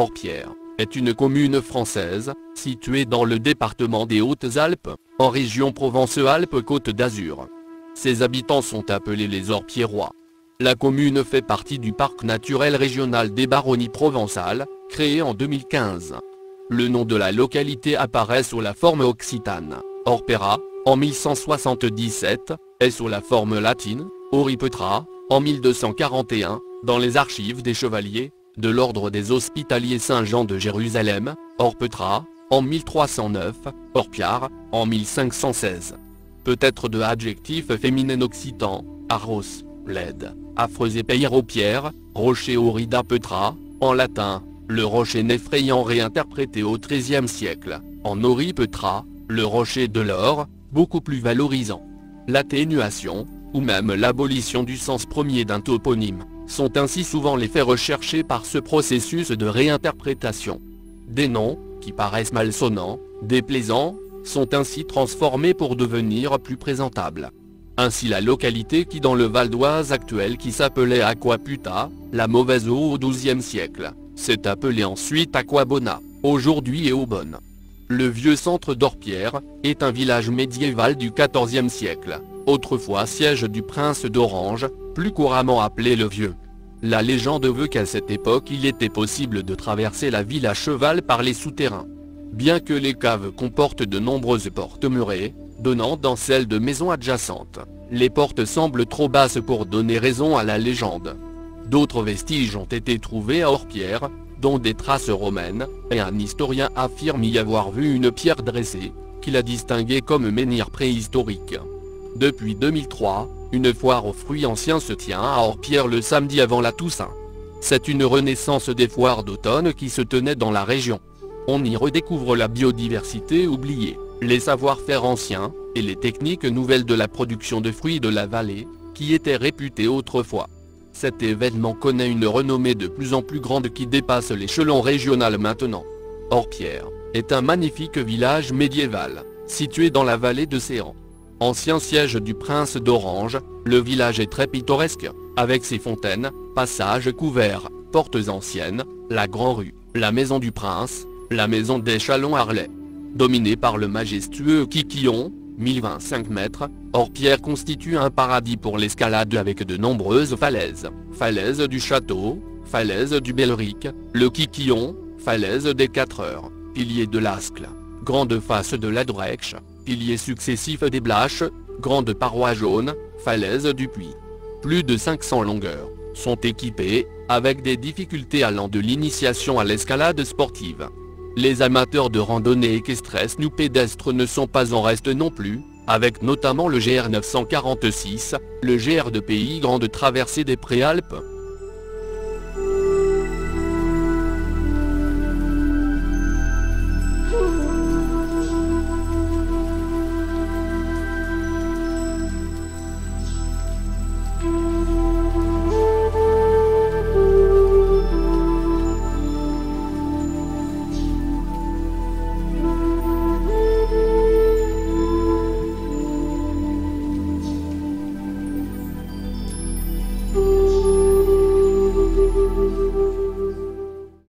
Orpierre est une commune française, située dans le département des Hautes-Alpes, en région Provence-Alpes-Côte d'Azur. Ses habitants sont appelés les Orpierrois. La commune fait partie du parc naturel régional des Baronnies provençales, créé en 2015. Le nom de la localité apparaît sous la forme occitane, Orpera, en 1177, et sous la forme latine, Oripetra, en 1241, dans les archives des chevaliers de l'ordre des Hospitaliers Saint-Jean de Jérusalem, Orpetra, en 1309, Orpiar, en 1516. Peut-être de adjectifs féminins occitans, aros, laide, affreuse et pierre, rocher orida petra, en latin, le rocher n'effrayant réinterprété au XIIIe siècle, en oripetra, le rocher de l'or, beaucoup plus valorisant. L'atténuation, ou même l'abolition du sens premier d'un toponyme, sont ainsi souvent les faits recherchés par ce processus de réinterprétation. Des noms, qui paraissent malsonnants, déplaisants, sont ainsi transformés pour devenir plus présentables. Ainsi la localité qui dans le Val d'Oise actuel qui s'appelait Aquaputa, la mauvaise eau au XIIe siècle, s'est appelée ensuite Aquabona, aujourd'hui et Aubonne. Le vieux centre d'Orpierre est un village médiéval du XIVe siècle, autrefois siège du prince d'Orange, plus couramment appelé le Vieux. La légende veut qu'à cette époque il était possible de traverser la ville à cheval par les souterrains. Bien que les caves comportent de nombreuses portes murées, donnant dans celles de maisons adjacentes, les portes semblent trop basses pour donner raison à la légende. D'autres vestiges ont été trouvés à Orpierre, dont des traces romaines, et un historien affirme y avoir vu une pierre dressée, qu'il a distinguée comme menhir préhistorique. Depuis 2003, une foire aux fruits anciens se tient à Orpierre le samedi avant la Toussaint. C'est une renaissance des foires d'automne qui se tenaient dans la région. On y redécouvre la biodiversité oubliée, les savoir-faire anciens, et les techniques nouvelles de la production de fruits de la vallée, qui étaient réputées autrefois. Cet événement connaît une renommée de plus en plus grande qui dépasse l'échelon régional maintenant. Orpierre est un magnifique village médiéval, situé dans la vallée de Séan. Ancien siège du prince d'Orange, le village est très pittoresque, avec ses fontaines, passages couverts, portes anciennes, la Grand-Rue, la maison du prince, la maison des Chalons-Harlay. Dominé par le majestueux Quiquillon, 1025 mètres, Orpierre constitue un paradis pour l'escalade avec de nombreuses falaises. Falaise du Château, falaise du Belleric, le Quiquillon, falaise des 4 Heures, pilier de l'Ascle, grande face de la Drèche, piliers successifs des Blaches, grande paroi jaune, falaise du Puy. Plus de 500 longueurs sont équipées, avec des difficultés allant de l'initiation à l'escalade sportive. Les amateurs de randonnée équestre ou pédestre ne sont pas en reste non plus, avec notamment le GR 946, le GR de Pays Grande Traversée des Préalpes,